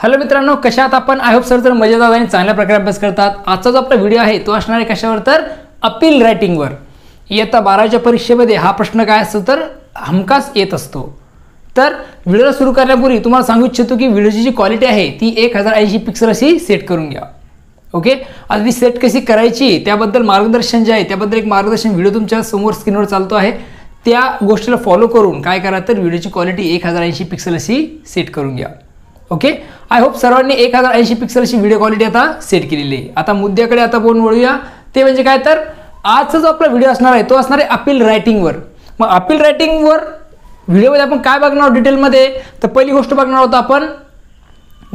Hello मित्रांनो, कशा आहात आपण? आय होप सर तर मजेत आहात आणि चांगल्या प्रकारे अभ्यास करतात. आजचा जो आपला व्हिडिओ आहे तो असणार आहे कशावर, तर अपील रायटिंगवर. इयत्ता 12च्या परीक्षेमध्ये हा प्रश्न काय असतो तर हमखास येत असतो. तर व्हिडिओला सुरू करण्यापूर्वी तुम्हाला सांगू इच्छितो की व्हिडिओची जी क्वालिटी आहे ती 1080 पिक्सल अशी सेट करून घ्या. ओके, आता ती सेट कशी करायची त्याबद्दल मार्गदर्शन जे आहे त्याबद्दल एक मार्गदर्शन व्हिडिओ तुमच्या समोर स्क्रीनवर चालतो आहे. त्या गोष्टीला फॉलो करून काय करा तर व्हिडिओची क्वालिटी 1080 पिक्सल अशी सेट करून घ्या. ओके, आय होप सर्वांनी 1080 पिक्सल अशी व्हिडिओ क्वालिटी आता सेट केलेली आहे. आता मुद्द्याकडे आता बोलून वळूया. ते म्हणजे काय तर आजचा जो आपला व्हिडिओ असणार आहे तो असणार आहे अपील रायटिंगवर. मग अपील रायटिंगवर व्हिडिओमध्ये आपण काय बघणार आहोत डिटेलमध्ये, तर पहिली गोष्ट बघणार आहोत आपण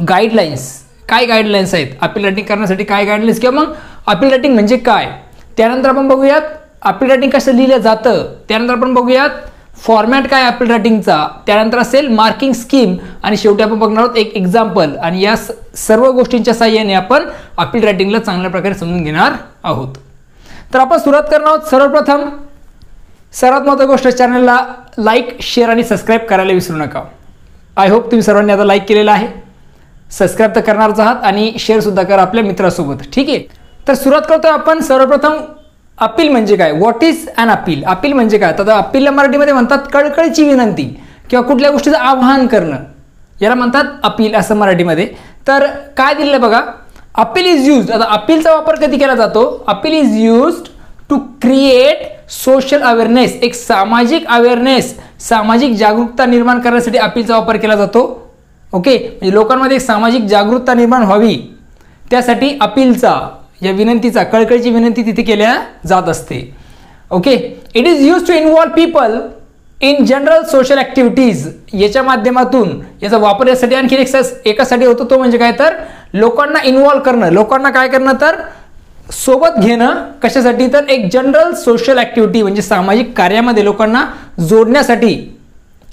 गाईडलाईन्स. काय गाईडलाईन्स आहेत अपील रायटिंग करण्यासाठी, काय गाईडलाईन्स किंवा मग अपील रायटिंग म्हणजे काय. त्यानंतर आपण बघूयात अपील रायटिंग कसं लिहिलं जातं. त्यानंतर आपण बघूयात फॉर्मॅट काय अपील रायटिंगचा. त्यानंतर असेल मार्किंग स्कीम आणि शेवटी आपण बघणार आहोत एक एक्झाम्पल. आणि या सर्व गोष्टींच्या साहाय्याने आपण अपील रायटिंगला चांगल्या प्रकारे समजून घेणार आहोत. तर आपण सुरुवात करणार आहोत. सर्वप्रथम सर्वात महत्त्वाची गोष्ट, चॅनलला लाईक, शेअर आणि सबस्क्राईब करायला विसरू नका. आय होप तुम्ही सर्वांनी आता लाईक केलेलं आहे, सबस्क्राईब तर करणारच आहात आणि शेअरसुद्धा करा आपल्या मित्रासोबत. ठीक आहे, तर सुरुवात करतोय आपण. सर्वप्रथम अपील म्हणजे काय, what is an appeal. Appeal म्हणजे काय, तर अपीलला मराठीमध्ये म्हणतात कळकळीची विनंती किंवा कुठल्या गोष्टीचं आवाहन करणं, याला म्हणतात अपील असं मराठीमध्ये. तर काय दिलेलं बघा, अपील इज यूज्ड. आता अपीलचा वापर कधी केला जातो, appeal is used to create social awareness. एक सामाजिक अवेअरनेस, सामाजिक जागरूकता निर्माण करण्यासाठी अपीलचा वापर केला जातो. ओके, म्हणजे लोकांमध्ये एक सामाजिक जागरूकता निर्माण व्हावी त्यासाठी अपीलचा, या विनंतीचा, कळकळीची विनंती तिथे केल्या जात असते. Okay, it is use to involve people in general social activities. याच्या माध्यमातून याचा वापर यासाठी आणखी एकासाठी होतो, तो म्हणजे काय तर लोकांना इन्व्हॉल्व करणं, लोकांना काय करणं तर सोबत घेणं. कशासाठी तर एक जनरल सोशल ॲक्टिव्हिटी म्हणजे सामाजिक कार्यामध्ये लोकांना जोडण्यासाठी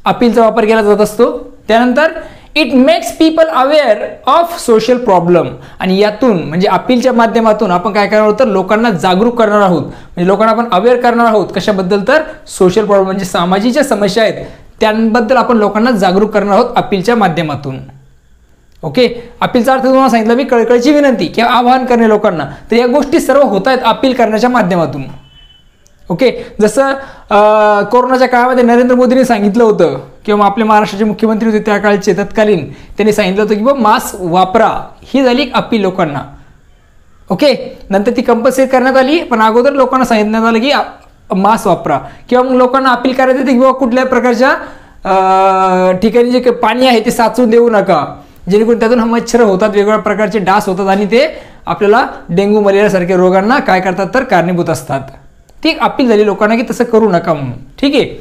अपीलचा वापर केला जात असतो. त्यानंतर it makes people aware of social problem. आणि यातून म्हणजे अपीलच्या माध्यमातून आपण काय करणार आहोत तर लोकांना जागरूक करणार आहोत. म्हणजे लोकांना आपण अवेअर करणार आहोत कशाबद्दल तर सोशल प्रॉब्लेम म्हणजे सामाजिक ज्या समस्या आहेत त्यांबद्दल आपण लोकांना जागरूक करणार आहोत अपीलच्या माध्यमातून. ओके, अपीलचा अर्थ तुम्हाला सांगितलं मी, कळकळीची विनंती किंवा आवाहन करणे लोकांना. तर या गोष्टी सर्व होत आहेत अपील करण्याच्या माध्यमातून. ओके, जसं कोरोनाच्या काळामध्ये नरेंद्र मोदींनी सांगितलं होतं किंवा आपले महाराष्ट्राचे मुख्यमंत्री होते त्या काळचे तत्कालीन, त्यांनी सांगितलं होतं की बाबा मास्क वापरा. ही झाली एक अपील लोकांना. ओके, नंतर ती कंपल्सरी करण्यात आली, पण अगोदर लोकांना सांगितण्यात आलं की मास्क वापरा. किंवा मग लोकांना अपील करायचं होतं की बाबा कुठल्या प्रकारच्या ठिकाणी जे पाणी आहे ते साचून देऊ नका, जेणेकरून त्यातून मच्छर होतात, वेगवेगळ्या प्रकारचे डास होतात आणि ते आपल्याला डेंग्यू मलेरिया सारख्या रोगांना काय करतात तर कारणीभूत असतात. ती अपील झाली लोकांना की तसं करू नका म्हणून. ठीक आहे,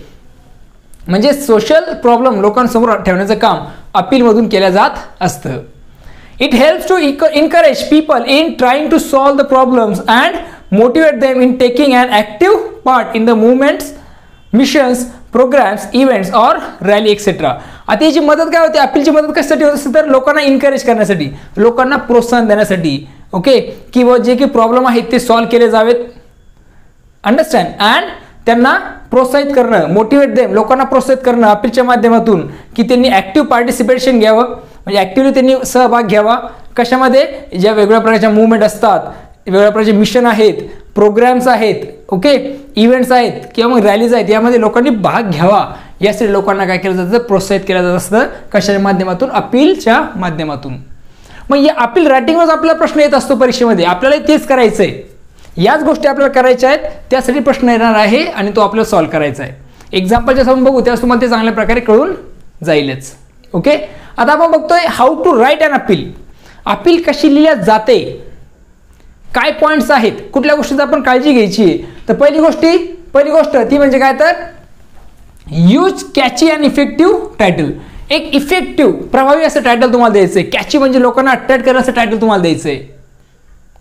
म्हणजे सोशल प्रॉब्लेम लोकांसमोर ठेवण्याचं काम अपीलमधून केलं जात असतं. It helps to encourage people in trying to solve the problems and motivate them in taking an active part in the movements, missions, programmes, events और रॅली एक्सेट्रा. आता याची मदत काय होते, अपीलची मदत कशासाठी होत असते तर लोकांना इनकरेज करण्यासाठी, लोकांना प्रोत्साहन देण्यासाठी. ओके, किंवा जे काही प्रॉब्लेम आहेत ते सॉल्व्ह केले जावेत. अंडरस्टँड, अँड त्यांना प्रोत्साहित करणं, मोटिवेट देम, लोकांना प्रोत्साहित करणं अपीलच्या माध्यमातून की त्यांनी ॲक्टिव्ह पार्टिसिपेशन घ्यावं, म्हणजे ॲक्टिव्हली त्यांनी सहभाग घ्यावा. कशामध्ये, ज्या वेगवेगळ्या प्रकारच्या मुवमेंट असतात, वेगवेगळ्या प्रकारचे मिशन आहेत, प्रोग्राम्स आहेत, ओके, इव्हेंट्स आहेत किंवा मग रॅलीज आहेत, यामध्ये लोकांनी भाग घ्यावा. यासाठी लोकांना काय केलं जातं, प्रोत्साहित केलं जात असतं. कशाच्या माध्यमातून, अपीलच्या माध्यमातून. मग या अपील रायटिंगवर आपला प्रश्न येत असतो परीक्षेमध्ये, आपल्याला तेच करायचं आहे, याच गोष्टी आपल्याला करायच्या आहेत, त्यासाठी प्रश्न येणार आहे आणि तो आपल्याला सॉल्व्ह करायचा आहे. एक्झाम्पलच्या समोर बघू, त्यास तुम्हाला ते चांगल्या प्रकारे कळून जाईलच. ओके, आता आपण बघतोय how to write an appeal. Appeal कशी लिहिल्या जाते, काय पॉईंट्स आहेत, कुठल्या गोष्टीची आपण काळजी घ्यायची आहे. तर पहिली गोष्ट ती म्हणजे काय तर use catchy and effective title. एक इफेक्टिव्ह, प्रभावी असं टायटल तुम्हाला द्यायचं आहे. कॅची म्हणजे लोकांना अट्रॅक्ट करण्याचं टायटल तुम्हाला द्यायचं आहे.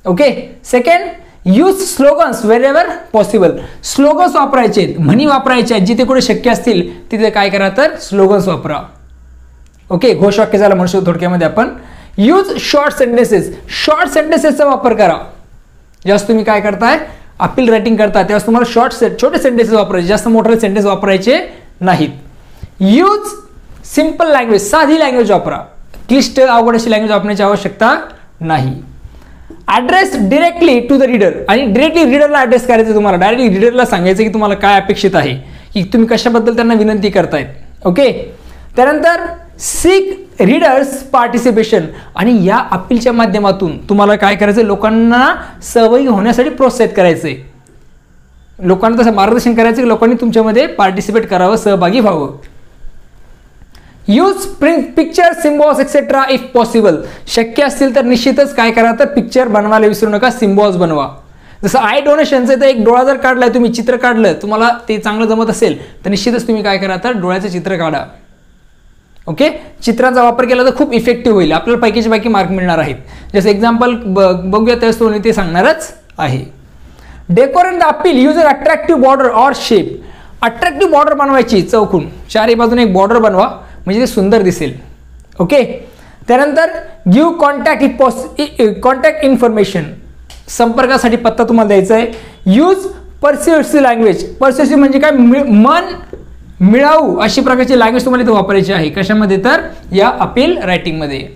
ओके, सेकंड, यूज स्लोगन्स वेर एव्हर पॉसिबल. स्लोगन्स वापरायचे, म्हणी वापरायच्या आहेत, जिथे कुठे शक्य असतील तिथे काय करा तर स्लोगन्स वापरा. ओके, घोषवाक्य झालं म्हणू शकतो थोडक्यामध्ये आपण. यूज शॉर्ट सेंटेन्सेस, शॉर्ट सेंटेन्सेसचा वापर करा. जेव्हा तुम्ही काय करताय अपील रायटिंग करता तेव्हा तुम्हाला छोटे सेंटेन्सेस वापरायचे, जास्त मोठे सेंटेन्स वापरायचे नाहीत. यूज सिंपल लँग्वेज, साधी लँग्वेज वापरा. क्लिष्ट अवघड अशी लँग्वेज वापरण्याची आवश्यकता नाही. Address directly to the reader, आणि डिरेक्टली रीडरला ॲड्रेस करायचं तुम्हाला, डायरेक्टली रीडरला सांगायचं की तुम्हाला काय अपेक्षित आहे, की तुम्ही कशाबद्दल त्यांना विनंती करतायत. ओके. त्यानंतर सीक रीडर्स पार्टिसिपेशन, आणि या अपीलच्या माध्यमातून तुम्हाला काय करायचं, लोकांना सहभागी होण्यासाठी प्रोत्साहित करायचंय, लोकांना तसं मार्गदर्शन करायचं की लोकांनी तुमच्यामध्ये पार्टिसिपेट करावं, सहभागी व्हावं. Use picture, symbols etcetera if possible, शक्य असतील तर निश्चितच काय करा, तर पिक्चर बनवायला विसरू नका, सिम्बॉल्स बनवा. जसं आय डोनेशनचं तर एक डोळा जर काढलाय, तुम्ही चित्र काढलं, तुम्हाला ते चांगलं जमत असेल तर निश्चितच तुम्ही काय करा, तर डोळ्याचं चित्र काढा. ओके. चित्रांचा वापर केला तर खूप इफेक्टिव्ह होईल, आपल्याला पैकीच्या पैकी मार्क मिळणार आहेत. जसं एक्झाम्पल बघूया त्यावेळेस तो ते सांगणारच आहे. Decorate the appeal user attractive border or shape, attractive border बनवायची, चौकून चारही बाजूने एक बॉर्डर बनवा म्हणजे ते सुंदर दिसेल. ओके. त्यानंतर गिव्ह कॉन्टॅक्ट इन्फॉर्मेशन, संपर्कासाठी पत्ता तुम्हाला द्यायचा आहे. यूज पर्स्युएसिव्ह लँग्वेज, पर्स्युएसिव्ह म्हणजे काय, मन मिळावू अशी प्रकारची लँग्वेज तुम्हाला इथे वापरायची आहे. कशामध्ये, तर या अपील रायटिंगमध्ये.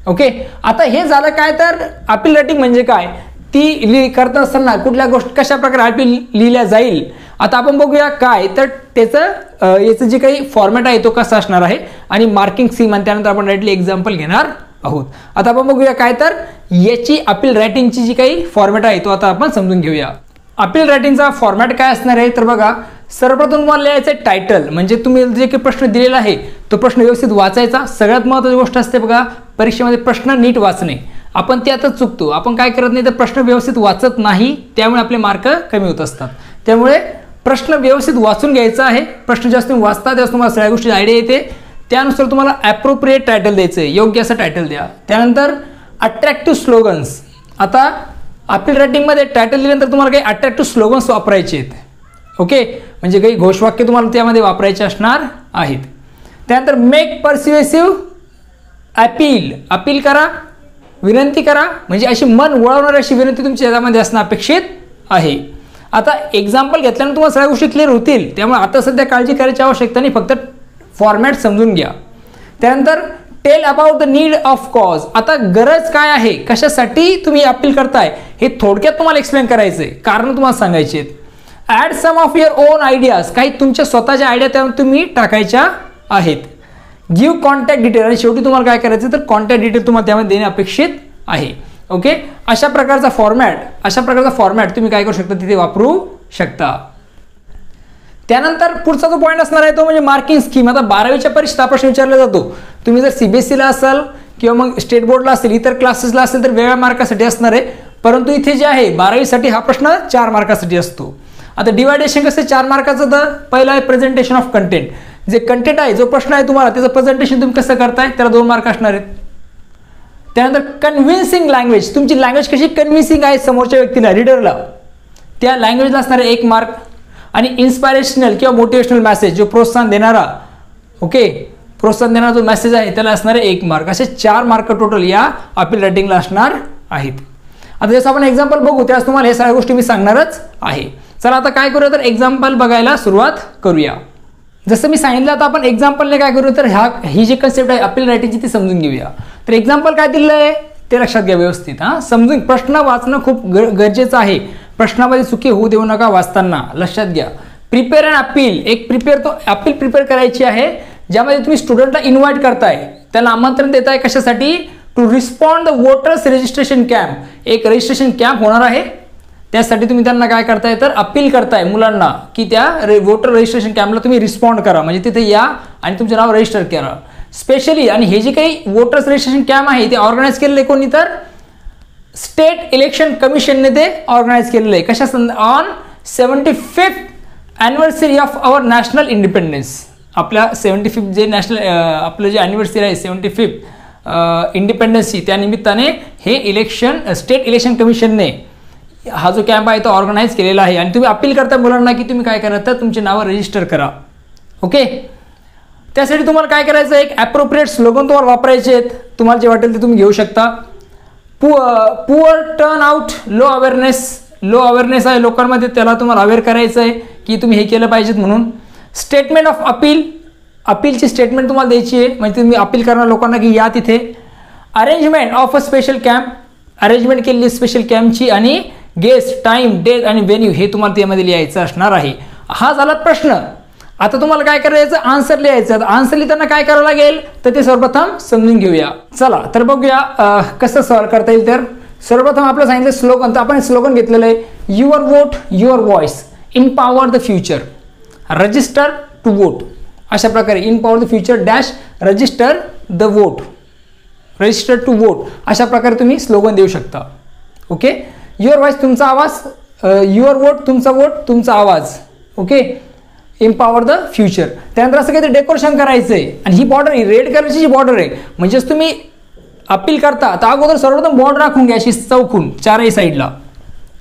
ओके. आता हे झालं काय, तर अपील रायटिंग म्हणजे काय, ती करत असताना कुठल्या गोष्ट कशा प्रकारे अपील लिहिल्या जाईल. आता आपण बघूया काय, तर त्याचं याचं जे काही फॉर्मॅट आहे तो कसा असणार आहे, आणि मार्किंग स्कीम, आणि त्यानंतर आपण डायरेक्टली एक्झाम्पल घेणार आहोत. आता आपण बघूया काय, तर याची अपील रायटिंगची जी काही फॉर्मॅट आहे तो आता आपण समजून घेऊया. अपील रायटिंगचा फॉर्मॅट काय असणार आहे, तर बघा, सर्वप्रथम तुम्हाला लिहायचं आहे टायटल, म्हणजे तुम्ही जे काही प्रश्न दिलेला आहे तो प्रश्न व्यवस्थित वाचायचा. सगळ्यात महत्त्वाची गोष्ट असते बघा परीक्षेमध्ये, प्रश्न नीट वाचणे. आपण ते आता चुकतो, आपण काय करत नाही, तर प्रश्न व्यवस्थित वाचत नाही, त्यामुळे आपले मार्क कमी होत असतात. त्यामुळे प्रश्न व्यवस्थित वाचून घ्यायचा आहे. प्रश्न जास्त तुम्ही वाचता त्यावेळेस तुम्हाला सगळ्या गोष्टी आयडिया येते. त्यानुसार तुम्हाला ॲप्रोप्रिएट टायटल द्यायचं आहे, योग्य असं टायटल द्या. त्यानंतर अट्रॅक्टिव्ह स्लोगन्स, आता अपील रायटिंगमध्ये टायटल दिल्यानंतर तुम्हाला काही अट्रॅक्टिव्ह स्लोगन्स वापरायचे आहेत. ओके. म्हणजे काही घोषवाक्य तुम्हाला त्यामध्ये वापरायचे असणार आहेत. त्यानंतर मेक पर्स्युएसिव्ह अपील, अपील करा, विनंती करा, म्हणजे अशी मन वळवणारी अशी विनंती तुमच्या याच्यामध्ये असणं अपेक्षित आहे. आता एक्झाम्पल घेतल्यानंतर तुम्हाला सगळ्या गोष्टी क्लिअर होतील, त्यामुळे आता सध्या काळजी करायची आवश्यकता नाही, फक्त फॉर्मॅट समजून घ्या. त्यानंतर tell about the need of cause, आता गरज काय आहे, कशासाठी तुम्ही अपील करताय हे थोडक्यात तुम्हाला एक्सप्लेन करायचं आहे, कारण तुम्हाला सांगायचे आहेत. Add some of your own ideas, काही तुमच्या स्वतःच्या आयडिया त्यामध्ये तुम्ही टाकायच्या आहेत. गिव्ह कॉन्टॅक्ट डिटेल, आणि शेवटी तुम्हाला काय करायचं, तर कॉन्टॅक्ट डिटेल तुम्हाला त्यामध्ये देणे अपेक्षित आहे. ओके. अशा प्रकारचा फॉर्मॅट तुम्ही काय करू शकता, तिथे वापरू शकता. त्यानंतर पुढचा जो पॉईंट असणार आहे तो म्हणजे मार्किंग स्कीम. आता 12वीच्या परीक्षेत प्रश्न विचारला जातो, तुम्ही जर CBSEला असाल किंवा मग स्टेट बोर्डला असेल, इतर क्लासेसला असेल तर वेगळ्या मार्कासाठी असणार आहे, परंतु इथे जे आहे 12वीसाठी हा प्रश्न 4 मार्कासाठी असतो. आता डिवायडेशन कसं 4 मार्काचं, तर पहिला आहे प्रेझेंटेशन ऑफ कंटेंट, जे कंटेंट आहे जो प्रश्न आहे तुम्हाला त्याचं प्रेझेंटेशन तुम्ही कसं करताय त्याला 2 मार्क असणार आहेत. त्यानंतर कन्व्हिन्सिंग लँग्वेज, तुमची लँग्वेज कशी कन्व्हिन्सिंग आहे समोरच्या व्यक्तीला, रीडरला, त्या लँग्वेजला असणारे 1 मार्क. आणि इन्स्पायरेशनल किंवा मोटिवेशनल मेसेज, जो प्रोत्साहन देणारा, ओके, प्रोत्साहन देणारा जो मेसेज आहे त्याला असणारे 1 मार्क. असे 4 मार्क टोटल या अपील रायटिंगला असणार आहेत. आता जसं आपण एक्झाम्पल बघू त्यास तुम्हाला हे सगळ्या गोष्टी मी सांगणारच आहे. चला आता काय करूया, तर एक्झाम्पल बघायला सुरुवात करूया. जसं मी सांगितलं, आता आपण एक्झाम्पलने काय करू, तर ही जी कन्सेप्ट आहे अपील रायटिंगची ती समजून घेऊया. तर एक्झाम्पल काय दिलं आहे ते लक्षात घ्या व्यवस्थित. समजून प्रश्न वाचणं खूप गरजेचं आहे. प्रश्नामध्ये चुकी होऊ देऊ नका वाचताना, लक्षात घ्या. प्रिपेअर अँड अपील, एक अपील प्रिपेअर करायची आहे, ज्यामध्ये तुम्ही स्टुडंटला इन्व्हाइट करताय, त्याला आमंत्रण देताय. कशासाठी, to respond the voters registration camp, एक रजिस्ट्रेशन कॅम्प होणार आहे, त्यासाठी तुम्ही त्यांना काय करताय, तर अपील करताय मुलांना की त्या वोटर रजिस्ट्रेशन कॅम्पला तुम्ही रिस्पॉन्ड करा, म्हणजे तिथे या आणि तुमचं नाव रजिस्टर करा स्पेशली. आणि हे जे काही वोटर्स रजिस्ट्रेशन कॅम्प आहे ते ऑर्गनाईज केलेले कोणी, तर स्टेट इलेक्शन कमिशनने ते ऑर्गनाईज केलेलं आहे. कशा on 75th anniversary of our national independence, आपल्या 75th जे नॅशनल आपलं जे ॲनिव्हर्सरी आहे 75th इंडिपेंडन्सची, त्या निमित्ताने हे स्टेट इलेक्शन कमिशनने हा जो कॅम्प आहे तो ऑर्गनाईज केलेला आहे. आणि तुम्ही अपील करता मुलांना की तुम्ही काय करा, तर तुमची नावं रजिस्टर करा. ओके. त्यासाठी तुम्हाला काय करायचं, एक ॲप्रोप्रिएट स्लोगन तुम्हाला वापरायचे आहेत. तुम्हाला जे वाटेल ते तुम्ही घेऊ शकता. Poor turn out, low awareness आहे लोकांमध्ये, त्याला तुम्हाला अवेअर करायचं आहे की तुम्ही हे केलं पाहिजेत म्हणून. स्टेटमेंट ऑफ अपील, अपीलची स्टेटमेंट तुम्हाला द्यायची आहे, म्हणजे तुम्ही अपील करणार लोकांना की या तिथे. Arrangement of a special camp, arrangement केलेली स्पेशल कॅम्पची आणि गेस्ट, टाइम, डेट आणि व्हेन्यू हे तुम्हाला त्यामध्ये लिहायचं असणार आहे. हा झाला प्रश्न. आता तुम्हाला काय करायचं, आन्सर लिहायचं. आता आन्सर लिहिताना काय करावं लागेल तर ते सर्वप्रथम समजून घेऊया. चला तर बघूया कसं सॉल्व करता येईल. तर सर्वप्रथम आपलं सांगितलं स्लोगन, तर आपण स्लोगन घेतलेलं आहे, your vote your voice, empower the future, register to vote. अशा प्रकारे empower the future dash register the vote, register to vote, अशा प्रकारे तुम्ही स्लोगन देऊ शकता. ओके. युअर व्हॉइस तुमचा आवाज, युअर वोट तुमचा वोट तुमचा आवाज. ओके. Empower the future. त्यानंतर असं काहीतरी डेकोरेशन करायचं आहे आणि ही बॉर्डर, ही रेड कलरची जी बॉर्डर आहे, म्हणजेच तुम्ही अपील करता तर अगोदर सर्वप्रथम बॉर्डर राखून घ्या अशी चौकून चारही साईडला.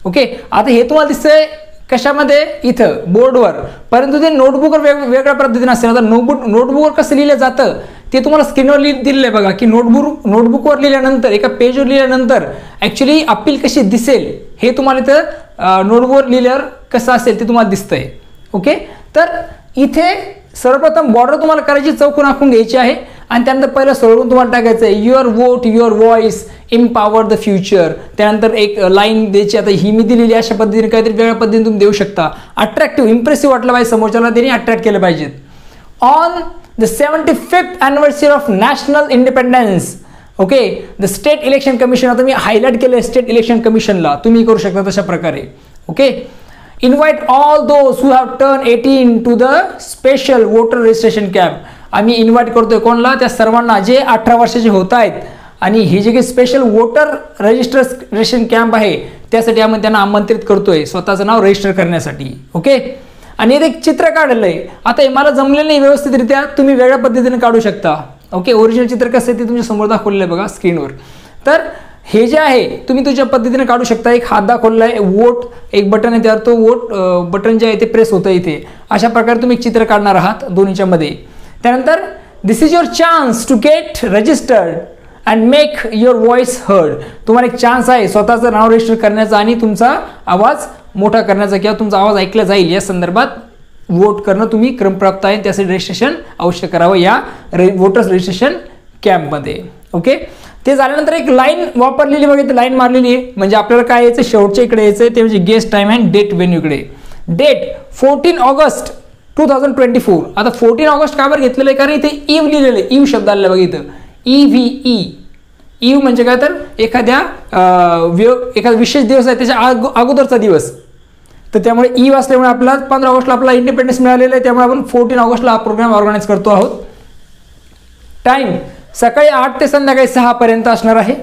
ओके. आता हे तुम्हाला दिसतंय कशामध्ये, इथं बोर्डवर, परंतु ते नोटबुकवर वेगवेगळ्या पद्धतीने असेल. आता नोटबुकवर कसं लिहिलं जातं ते तुम्हाला स्क्रीनवर दिलेलं आहे बघा, की नोटबुकवर लिहिल्यानंतर, एका पेजवर लिहिल्यानंतर ॲक्च्युली अपील कशी दिसेल हे तुम्हाला इथं नोटबुकवर लिहिल्यावर कसं असेल ते तुम्हाला दिसतंय. ओके. तर इथे सर्वप्रथम बॉर्डर तुम्हाला करायची चौकून आखून घ्यायची आहे आणि त्यानंतर पहिलं सोडून तुम्हाला टाकायचं आहे your vote your voice empower the future. त्यानंतर एक लाईन द्यायची. आता ही मी दिलेली अशा पद्धतीने काहीतरी वेगळ्या पद्धतीने तुम्ही देऊ शकता. अट्रॅक्टिव्ह, इम्प्रेसिव्ह वाटलं पाहिजे समोरच्याला, त्यांनी अट्रॅक्ट केलं पाहिजेत. On the 75th anniversary of national independence. Okay. The state election commission, आता मी हायलाइट केलं स्टेट इलेक्शन कमिशनला, तुम्ही करू शकता तशा प्रकारे. Okay. Invite all those who have turn 18 to the special voter registration camp. आम्ही इन्व्हाइट करतोय कोणला, त्या सर्वांना जे 18 वर्षाचे होत आहेत आणि हे जे काही स्पेशल वोटर रजिस्ट्रेशन कॅम्प आहे त्यासाठी आम्ही त्यांना आमंत्रित करतोय स्वतःचं नाव रजिस्टर करण्यासाठी. ओके. आणि इथे एक चित्र काढलेलं आहे. आता हे मला जमलेलं नाही व्यवस्थितरित्या, तुम्ही वेगळ्या पद्धतीने काढू शकता. ओके. ओरिजिनल चित्र कसं आहे ते तुमच्या समोर दाखवलेलं आहे बघा स्क्रीनवर. तर हे जे आहे तुम्ही तुझ्या पद्धतीने काढू शकता. एक हात दाखवलेला आहे, वोट एक बटन आहे, त्यावर तो वोट बटन जे आहे ते प्रेस होतं इथे. अशा प्रकारे तुम्ही एक चित्र काढणार आहात दोन्हीच्या मध्ये. त्यानंतर this is your chance to get registered and make your voice heard. तुम्हाला एक चान्स आहे स्वतःचं नाव रजिस्टर करण्याचा आणि तुमचा आवाज मोठा करण्याचा किंवा तुमचा आवाज ऐकला जाईल या संदर्भात वोट करणं तुम्ही क्रमप्राप्त आहे. त्यासाठी रजिस्ट्रेशन अवश्य करावं या वोटर्स रजिस्ट्रेशन कॅम्पमध्ये. ओके. ते झाल्यानंतर एक लाईन वापरलेली बघा, इथे लाईन मारलेली आहे, म्हणजे आपल्याला काय यायचं शेवटच्या इकडे यायचं ते म्हणजे guest time and date venue इकडे. Date 14 August 2024. आता 14 ऑगस्ट का बरं घेतलेलं आहे, कारण इथे इव लिहिलेलं आहे, इव शब्द आलेला बघा इथं, EVE. इव म्हणजे काय तर एखादा विशेष दिवस आहे त्याच्या अगोदरचा दिवस. तर त्यामुळे इव असल्यामुळे आपला 15 ऑगस्टला आपला इंडिपेंडन्स मिळालेला आहे, त्यामुळे आपण 14 ऑगस्टला हा प्रोग्राम ऑर्गनाईज करतो आहोत. टाइम सकाळी 8 ते संध्याकाळी 6 पर्यंत असणार आहे.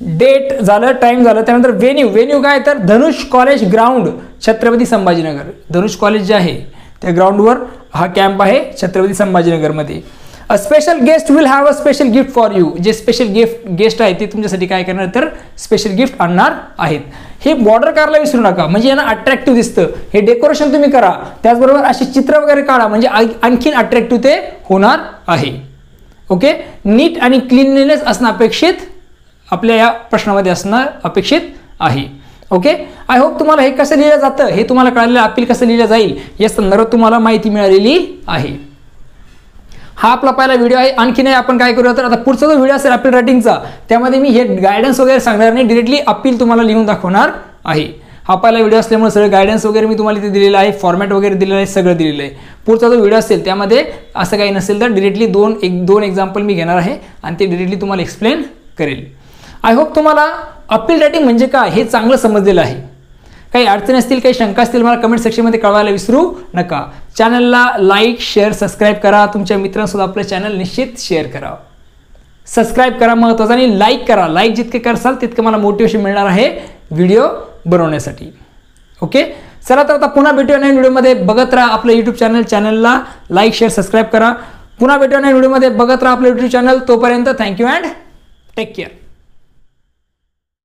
डेट झालं, टाइम झालं. त्यानंतर व्हेन्यू काय तर Dhanush college ground Chhatrapati Sambhajinagar. Dhanush college जे आहे त्या ग्राउंडवर हा कॅम्प आहे छत्रपती संभाजीनगरमध्ये. A special guest will have a special gift for you. जे स्पेशल गेस्ट आहे ते तुमच्यासाठी काय करणार तर स्पेशल गिफ्ट आणणार आहेत. हे बॉर्डर करायला विसरू नका, म्हणजे यांना अट्रॅक्टिव्ह दिसतं. हे डेकोरेशन तुम्ही करा, त्याचबरोबर अशी चित्र वगैरे काढा, म्हणजे आणखीन अट्रॅक्टिव्ह ते होणार आहे. ओके. नीट आणि क्लीनलीनेस असणं अपेक्षित आपल्या या प्रश्नामध्ये असणं अपेक्षित आहे. ओके. आय होप तुम्हाला हे कसं लिहिलं जातं हे तुम्हाला कळालेलं, अपील कसं लिहिलं जाईल या संदर्भात तुम्हाला माहिती मिळालेली आहे. हा आपला पहिला व्हिडिओ आहे. आणखी नाही आपण काय करूया तर आता पुढचा जो व्हिडिओ असेल अपील रायटिंगचा त्यामध्ये मी हे गायडन्स वगैरे सांगणार नाही, डिरेक्टली अपील तुम्हाला लिहून दाखवणार आहे. हा पहिला व्हिडिओ असल्यामुळे सगळं गायडन्स वगैरे मी तुम्हाला इथे दिलेलं आहे, फॉर्मॅट वगैरे दिलेलं आहे, सगळं दिलेलं आहे. पुढचा जो व्हिडिओ असेल त्यामध्ये असं काही नसेल तर डिरेक्टली दोन एक्झाम्पल मी घेणार आहे आणि ते डिरेक्टली तुम्हाला एक्सप्लेन करेल. आय होप तुम्हाला अपील रायटिंग म्हणजे काय हे चांगलं समजलेलं आहे. काही अडचणी असतील, काही शंका असतील मला कमेंट सेक्शनमध्ये कळवायला विसरू नका. चॅनलला लाईक शेअर सबस्क्राईब करा. तुमच्या मित्रांसोबत आपलं चॅनल निश्चित शेअर करा, सबस्क्राईब करा महत्त्वाचं, आणि लाईक करा. लाईक जितके करसाल तितकं मला मोटिवेशन मिळणार आहे व्हिडिओ बनवण्यासाठी. ओके. चला तर आता पुन्हा भेटूया नवीन व्हिडिओमध्ये. बघत राहा आपलं यूट्यूब चॅनलला लाईक शेअर सबस्क्राईब करा. पुन्हा भेटूया नवीन व्हिडिओमध्ये. बघत राहा आपलं यूट्यूब चॅनल. तोपर्यंत थँक्यू अँड टेक केअर.